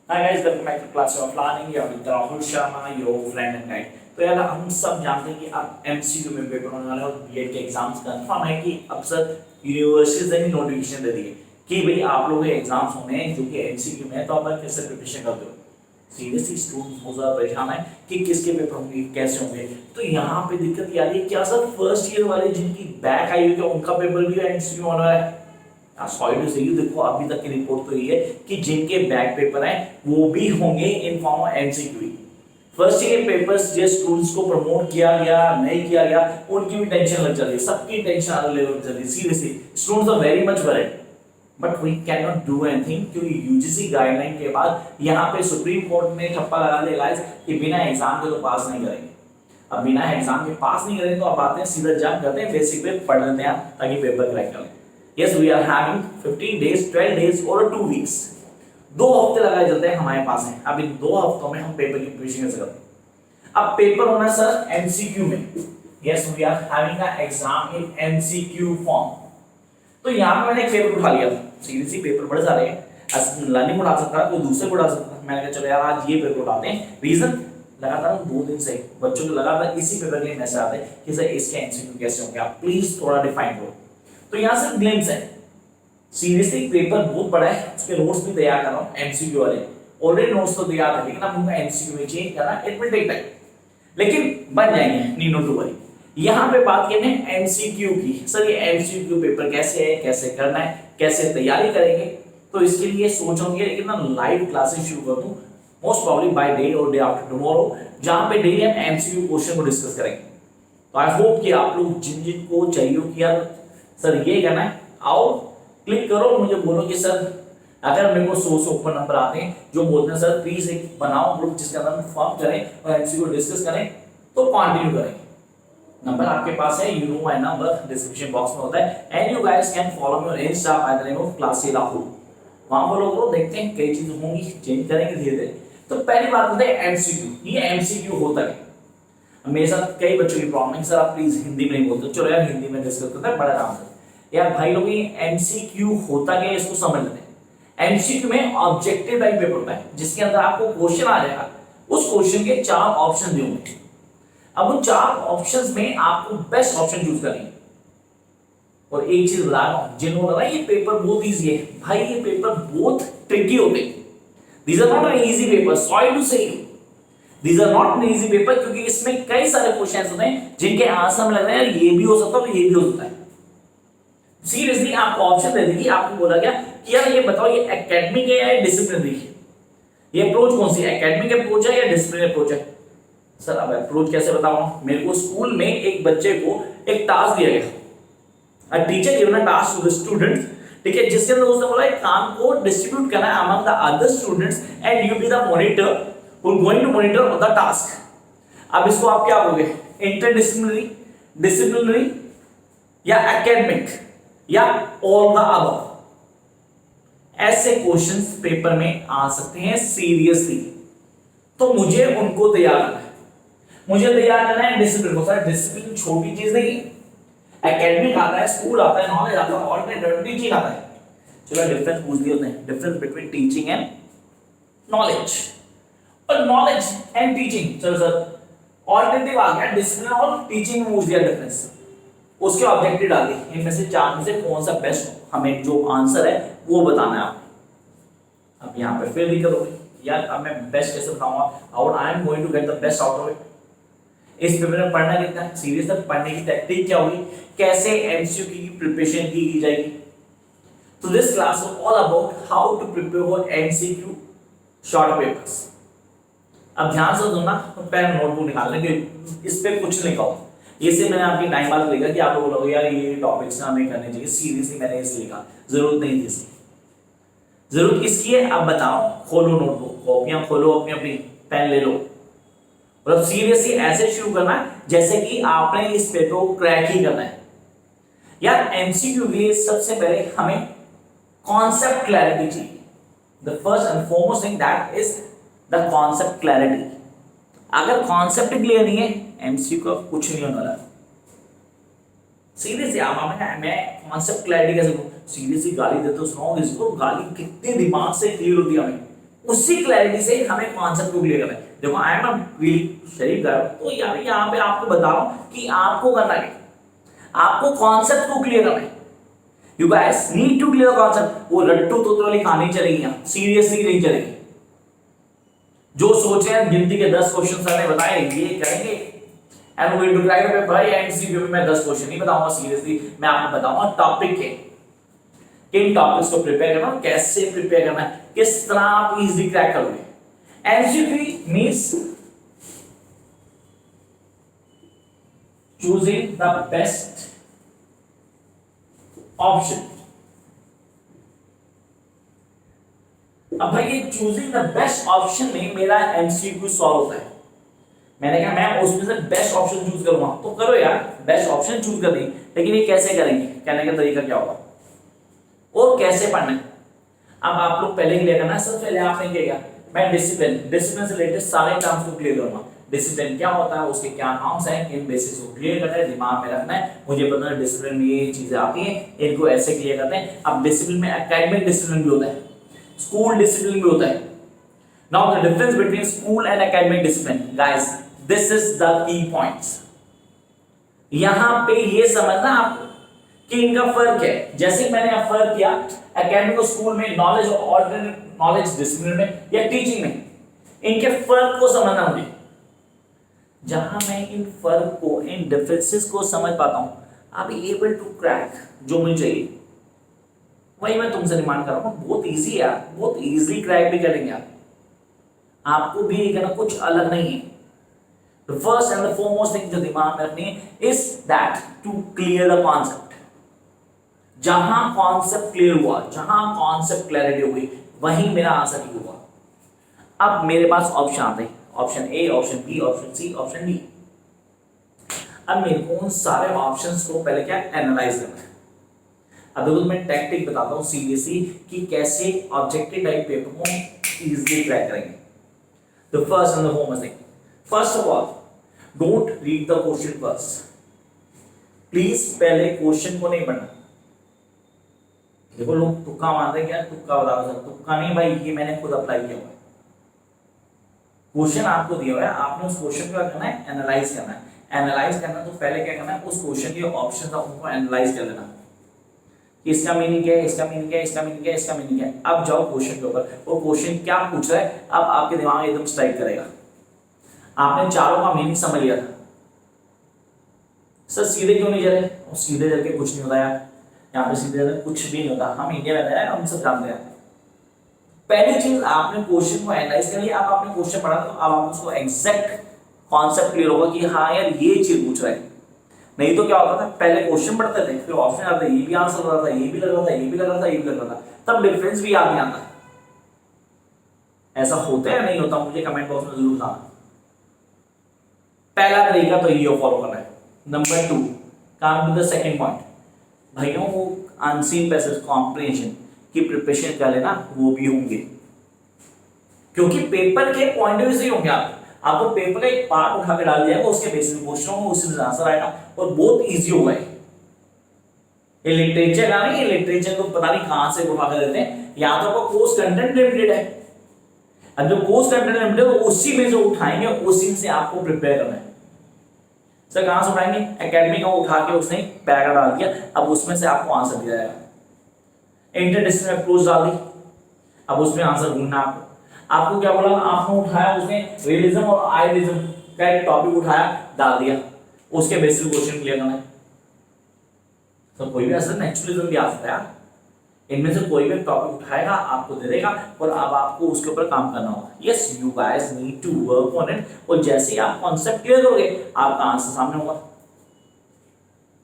Hi guys, welcome back to class of learning. You are with Rahul Sharma, your friend and guide. तो यार हम सब जानते हैं कि अब एमसीक्यू में पेपर होने वाले और बीएड के एग्जाम्स कंफर्म है कि अब सर यूनिवर्सिटीज ने नोटिफिकेशन दे दिए कि भाई आप लोगों के एग्जाम्स होने हैं जो कि एमसीक्यू में है, तो आप कैसे प्रिपरेशन करते हो। सीरियसली स्टूडेंट बहुत ज़्यादा परेशान है कि किसके पेपर होंगे, कैसे होंगे। तो यहाँ पे दिक्कत ये आ रही है, क्या सर फर्स्ट ईयर वाले जिनकी बैक आई हुई है उनका पेपर भी एमसीक्यू होने वाला है। सॉरी टू से यू, देखो अभी तक की रिपोर्ट तो ये है कि जिनके बैक पेपर हैं वो भी होंगे in form of MCQ. First year के पेपर्स जो स्टूडेंट्स को प्रमोट किया गया नहीं किया गया उनकी भी टेंशन लग जाती है, सबकी टेंशन अलग लेवल चल रही है। Seriously students are very much worried but we can not do anything, क्योंकि यूजीसी गाइडलाइन के बाद यहाँ पे सुप्रीम कोर्ट ने ठप्पा लगा दिया गाइस कि बिना एग्जाम के तो पास नहीं करेंगे। अब बिना एग्जाम के पास नहीं करेंगे तो अब आते हैं सीधा जंप करते हैं, बेसिक पे पढ़ लेते हैं ताकि पेपर क्रैक कर लें। Yes, we are having 15 days, 12 days or 2 weeks. 2 हफ्ते लगाए जाते हैं हमारे पास हैं। अब इन 2 हफ्तों में हम पेपर की प्रिपरेशन कैसे करते हैं। अब पेपर होना सर एमसीक्यू में। Yes, we are having an exam in MCQ form. तो यहाँ पे मैंने एक पेपर उठा लिया। सीरियसली पेपर बड़े सारे हैं, लर्निंग उठा सकता है, कोई दूसरे को उठा सकता है। मैंने कहा चलो यार आज ये पेपर उठाते हैं। रीजन लगातार 2 दिन से बच्चों को लगातार इसी पेपर के लिए मैसेज आते हैं कि सर इसके एमसीक्यू कैसे होंगे, आप प्लीज थोड़ा डिफाइन करो। तो यहाँ से ग्लिम्स है। सीरियसली पेपर बहुत बड़ा है, उसके नोट्स भी तैयार कर रहा हूँ एमसीक्यू वाले। ऑलरेडी नोट्स तो तैयार है लेकिन अब उनका एमसीक्यू में चेंज करना, इट विल टेक टाइम, लेकिन बन जाएंगे, नी नो टू वरी। यहाँ पे बात करें एमसीक्यू की। सर ये एमसीक्यू पेपर कैसे है, कैसे करना है, कैसे तैयारी करेंगे, तो इसके लिए सोच रहा हूँ लेकिन ना लाइव क्लासेस शुरू कर दूँ मोस्ट प्रॉब्ली बाय डे और डे आफ्टर टुमारो, जहाँ पे डेली हम एमसीक्यू क्वेश्चन को डिस्कस करेंगे। तो आई होप कि आप लोग जिन जिन को चाहिए कि यार सर ये करना है, आओ क्लिक करो, मुझे बोलो कि सर अगर मेरे को 100 ऊपर नंबर आते हैं जो बोलते हैं सर प्लीज एक बनाओ ग्रुप जिसके अंदर हम फॉर्म करें और एमसीक्यू डिस्कस करें, तो कंटिन्यू करेंगे। नंबर आपके पास है, you know my number description box में होता है, and you guys can follow me on Insta by the name of class Rahul. वहां फॉलो करो, देखते हैं कई चीजें होंगी, चेंज करेंगे धीरे धीरे। तो पहली बात होता है एमसीक्यू। ये एमसीक्यू होता है, मेरे साथ कई बच्चों की प्रॉब्लम है सर आप प्लीज हिंदी में नहीं बोलते, चलो यार हिंदी में डिस्कस करते हैं बड़ा आराम से। यार भाई लोग ये एमसीक्यू होता क्या है इसको समझ लेते हैं। एमसीक्यू में ऑब्जेक्टिव टाइप पेपर होता है जिसके अंदर आपको क्वेश्चन आ जाएगा, उस क्वेश्चन के 4 ऑप्शन होंगे। अब उन 4 ऑप्शंस में आपको बेस्ट ऑप्शन चूज करनी है। और एक चीज बता रहा हूं, जिन्होंने ना ये पेपर बहुत इजी है, भाई ये पेपर बहुत ट्रिकी होते हैं। These are not an easy paper, sorry to say These are not an easy paper, क्योंकि इसमें कई सारे क्वेश्चंस होते हैं जिनके आंसर में लग रहा है ये भी हो सकता है और ये भी हो सकता है। सीरियसली आपको ऑप्शन दे देगी, आपको बोला गया कि यार ये बताओ ये एकेडमिक है या डिसिप्लिनरी है, ये अप्रोच कौन सी है, एकेडमिक अप्रोच है या डिसिप्लिनरी अप्रोच है। सर अब अप्रोच कैसे बताऊं, मेरे को स्कूल में एक बच्चे को एक टास्क दिया गया, a teacher given a task to the students, ठीक है, जिसके अंदर उसने बोला एक काम को डिस्ट्रीब्यूट करना है among the other students and you be the monitor who are going to monitor the task। अब इसको आप क्या बोलोगे, इंटरडिसिप्लिनरी, डिसिप्लिनरी या एकेडमिक या ऑल द अबव। ऐसे क्वेश्चंस पेपर में आ सकते हैं सीरियसली, तो मुझे उनको तैयार करना है, मुझे तैयार करना है डिसिप्लिन को। सर डिसिप्लिन छोटी चीज नहीं है, एकेडमिक आता है, स्कूल आता है, नॉलेज आता है, ऑल्टरनेटिव टीचिंग आता है। चलो डिफरेंस पूछ लिया, difference between teaching and knowledge और नॉलेज एंड टीचिंग। चलो सर ऑल्टरनेटिव आ गया, डिसिप्लिन और टीचिंग में पूछ दिया डिफरेंस, उसके ऑब्जेक्टिव डाल दिए, इनमें से 4 में से कौन सा बेस्ट, हमें जो आंसर है वो बताना है आपको। अब यहाँ पे फिर दिक्कत होगी, यार अब मैं बेस्ट कैसे बताऊंगा, और I am going to get the best out of it. इस पेपर में पढ़ना कितना है, सीरियस तक पढ़ने की टेक्निक क्या होगी, कैसे एमसीक्यू की प्रिपरेशन की जाएगी। तो this class is all about how to prepare for MCQ short papers. अब ध्यान से सुनना, पेन नोटबुक निकाल लेंगे, इस पे कुछ लिखा हो, ये से मैंने आपकी टाइम बाद लिखा कि आप लोग बोलोगे यार ये टॉपिक्स ना हमें करने चाहिए, सीरियसली मैंने इसे लिखा, जरूरत नहीं थी इसकी। जरूरत किसकी है अब बताओ, खोलो नोटबुक, कॉपियां खोलो, अपनी अपनी पेन ले लो, और अब सीरियसली ऐसे शुरू करना जैसे कि आपने इस पेपर को क्रैक ही करना है। यार एमसीक्यू के लिए सबसे पहले हमें कॉन्सेप्ट क्लैरिटी चाहिए। The first and foremost thing that is the concept clarity. अगर कॉन्सेप्ट क्लियर नहीं है एमसीक्यू का कुछ नहीं होने वाला। सीरियसली मैं कॉन्सेप्ट क्लैरिटी कैसे दूं, सीरियसली गाली देते हो, सुनाओ इसको, गाली कितने दिमाग से क्लियर होती है हमें, उसी क्लैरिटी से हमें कॉन्सेप्ट को क्लियर करना है। देखो आई एम शरीफ गाय, तो यार यहाँ पे आपको बता रहा हूँ कि आपको करना है, आपको कॉन्सेप्ट को क्लियर करना है। You guys need to clear concept. वो रट्टू तो वाली कहानी चलेगी यहाँ, सीरियसली नहीं चलेगी। जो सोचे हैं गिनती के 10 क्वेश्चन सर ने बताए ये करेंगे and we will do right पे भाई एमसीक्यू में मैं 10 क्वेश्चन नहीं बताऊंगा, सीरियसली मैं आपको बताऊंगा टॉपिक के, किन टॉपिक्स को प्रिपेयर करना, कैसे प्रिपेयर करना है, किस तरह आप इजीली क्रैक करोगे। MCQ means choosing the best option. अब भाई ये चूजिंग द बेस्ट ऑप्शन में मेरा एमसीक्यू सॉल्व होता है। मैंने कहा मैं उसमें से बेस्ट ऑप्शन चूज करूंगा, तो करो यार बेस्ट ऑप्शन चूज कर देंगे, लेकिन ये कैसे करेंगे, कहने का तरीका क्या होगा और कैसे पढ़ना है। अब आप लोग पहले क्लियर करना है। सबसे पहले आपने क्या किया, मैं डिसिप्लिन से रिलेटेड सारे टर्म्स को क्लियर करूंगा। डिसिप्लिन क्या होता है, उसके क्या नाम्स हैं, किन बेसिस को क्लियर करना है, दिमाग में रखना है। मुझे पता है डिसिप्लिन में ये चीजें आती हैं, इनको ऐसे क्लियर करते हैं। अब डिसिप्लिन में एकेडमिक डिसिप्लिन भी होता है, स्कूल डिसिप्लिन भी होता है। Now the difference between school and academic discipline, guys this is the key points. यहां पे ये समझना आपको कि इनका फर्क है। जैसे मैंने अब फर्क किया एकेडमिक और स्कूल में, नॉलेज और ऑल्टरनेट नॉलेज डिसिप्लिन में या टीचिंग में, इनके फर्क को समझना मुझे। जहां मैं इन फर्क को, इन डिफरेंसेस को समझ पाता हूं, आप एबल टू क्रैक जो मुझे चाहिए, वही मैं तुमसे डिमांड कर रहा हूं। बहुत इजी है यार, बहुत इजीली क्रैक भी करेंगे आप। आपको भी ये करना कुछ अलग नहीं है। The first and the foremost thing जो दिमाग में रखनी है is that to clear the concept। जहां कॉन्सेप्ट क्लियर हुआ, जहां कॉन्सेप्ट क्लैरिटी हुई, वहीं मेरा आंसर ही हुआ। अब मेरे पास ऑप्शन आते हैं, option A, option B, option C, option D. अब मेरे को उन सारे ऑप्शंस को पहले क्या एनालाइज करना है। अब देखो मैं टैक्टिक बताता हूँ सीरियसली कि कैसे ऑब्जेक्टिव टाइप पेपर को इजीली क्रैक करेंगे। The first and the foremost thing, first of all, don't read the question first। Please पहले क्वेश्चन को नहीं पढ़ना। देखो लोग तुक्का मारते हैं, क्या तुक्का बता रहा, तुक्का नहीं भाई, ये मैंने खुद अप्लाई किया हुआ है। क्वेश्चन आपको दिया हुआ है, आपने उस क्वेश्चन को क्या करना है, एनालाइज करना है। एनालाइज करना तो पहले क्या करना है, उस क्वेश्चन के ऑप्शन था उनको एनालाइज कर लेना। इसका मीनिंग क्या है, इसका मीनिंग क्या है, इसका मीनिंग क्या है, इसका मीनिंग क्या है। अब जाओ क्वेश्चन के ऊपर, वो क्वेश्चन क्या पूछ रहा है, अब आपके दिमाग में एकदम स्ट्राइक करेगा। आपने चारों का मीनिंग समझ लिया था, सर सीधे क्यों नहीं जा रहे, और सीधे चल के कुछ नहीं होता यार, यहाँ पे सीधे चल कुछ भी नहीं होता। हम इंडिया में रह रहे हैं, हम सब जानते हैं। पहली चीज आपने क्वेश्चन को एनालाइज कर लिया। अब आपने क्वेश्चन पढ़ा तो अब आपको उसको एग्जैक्ट कॉन्सेप्ट क्लियर होगा कि हाँ यार ये चीज पूछ रहा है। नहीं तो क्या होता था, पहले क्वेश्चन पढ़ते थे, फिर ऑप्शन आते, ये भी आंसर होता था, ये भी लग रहा था, ये भी लग रहा था, ये भी लग रहा था, तब डिफरेंस भी याद नहीं आता। ऐसा होता है नहीं होता, मुझे कमेंट बॉक्स में जरूर बताना। पहला तरीका तो ये फॉलो करना है। Number 2, come to the second point, भाइयों वो अनसीन पैसेज कॉम्प्रिहेंशन की प्रिपरेशन कर लेना, वो भी होंगे, क्योंकि पेपर के पॉइंट ऑफ व्यू से होंगे। आपको पेपर का एक पार्ट उठा के डाल दिया जाएगा, उसके बेसिस पे क्वेश्चन होगा, उसी से आंसर आएगा और बहुत इजी होगा। ये लिटरेचर का नहीं, लिटरेचर को पता नहीं कहां से उठा के देते हैं, या तो आपका कोर्स कंटेंट लिमिटेड है। अब जो कोर्स कंटेंट लिमिटेड है उसी में से उठाएंगे, उसी से आपको प्रिपेयर करना है। सर कहां से उठाएंगे, एकेडमी का उठा के उसने पैरा डाल दिया, अब उसमें से आपको आंसर दिया जाएगा। इंटरडिसिप्लिनरी अप्रोच डाल दी, अब उसमें आंसर ढूंढना आपको क्या बोला, आपने उठाया, उसने रियलिज्म और आइडियलिज्म का एक टॉपिक उठाया, डाल दिया, उसके बेसिस क्वेश्चन क्लियर करना है। तो कोई भी असर नेचुरलिज्म भी आ सकता है यार, इनमें से कोई भी टॉपिक उठाएगा, आपको दे देगा और अब आपको उसके ऊपर काम करना होगा। Yes you guys need to work on it, और जैसे ही आप कॉन्सेप्ट क्लियर करोगे आपका आंसर सामने होगा।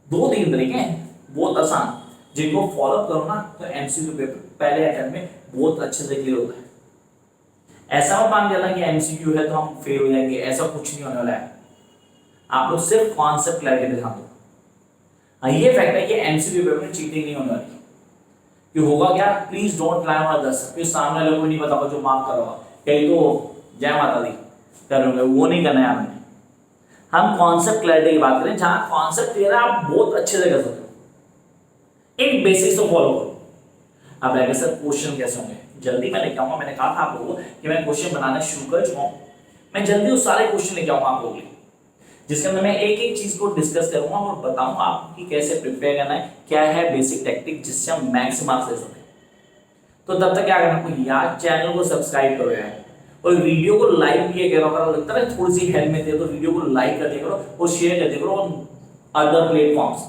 2-3 तरीके हैं बहुत आसान, जिनको फॉलो करो ना तो एमसीक्यू पेपर पहले अटेम्प्ट में बहुत अच्छे से क्लियर होता है। ऐसा मत मान लेना कि एमसीक्यू है तो हम फेल हो जाएंगे, ऐसा कुछ नहीं होने वाला है। आप लोग सिर्फ कॉन्सेप्ट क्लैरिटी पे ध्यान दो। ये फैक्ट है कि एमसीक्यू पेपर में चीटिंग नहीं होने वाली। कि होगा क्या, please don't lie on others, फिर सामने वाले को नहीं पता जो मार्क कर रहा, कहीं तो जय माता दी कर रहे, वो नहीं करना है हमें। हम कॉन्सेप्ट क्लैरिटी की बात करें, जहां कॉन्सेप्ट क्लियर है आप बहुत अच्छे से कर सकते हो। इन बेसिक्स को फॉलो करो। अब आगे सर क्वेश्चन कैसे होंगे, जल्दी मैं लेके आऊंगा। मैंने कहा था आप लोगों को कि मैं क्वेश्चन बनाना शुरू कर चुका हूं, मैं जल्दी उस सारे क्वेश्चन लेके आऊंगा आप लोगों के लिए, जिसके अंदर मैं एक एक चीज को डिस्कस करूंगा और बताऊंगा आपको कि कैसे प्रिपेयर करना है, क्या है बेसिक टेक्निक जिससे हम मैक्स मार्क्स ले सकें। तो तब तक क्या करना है यार, चैनल को सब्सक्राइब करो यार, और वीडियो को लाइक भी करो, अगर लगता है थोड़ी सी हेल्प मिलती है तो वीडियो को लाइक कर दिया करो और शेयर कर दिया करो अदर प्लेटफॉर्म्स।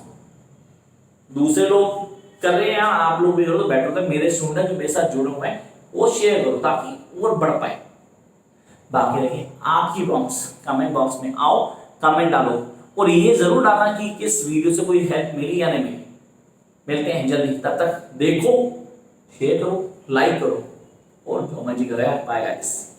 दूसरे लोग कर रहे हैं यार, आप लोग भी करो तो बेटर होता है। मेरे स्टूडेंट जो मेरे साथ जुड़े हुए हैं वो शेयर करो ताकि और बढ़ पाए। बाकी रहिए आपकी बॉक्स, कमेंट बॉक्स में आओ, कमेंट डालो और ये जरूर डालना कि किस वीडियो से कोई हेल्प मिली या नहीं मिली। मिलते हैं जल्दी, तब तक देखो, शेयर करो, लाइक करो और जो मर्जी करो यार। Bye guys.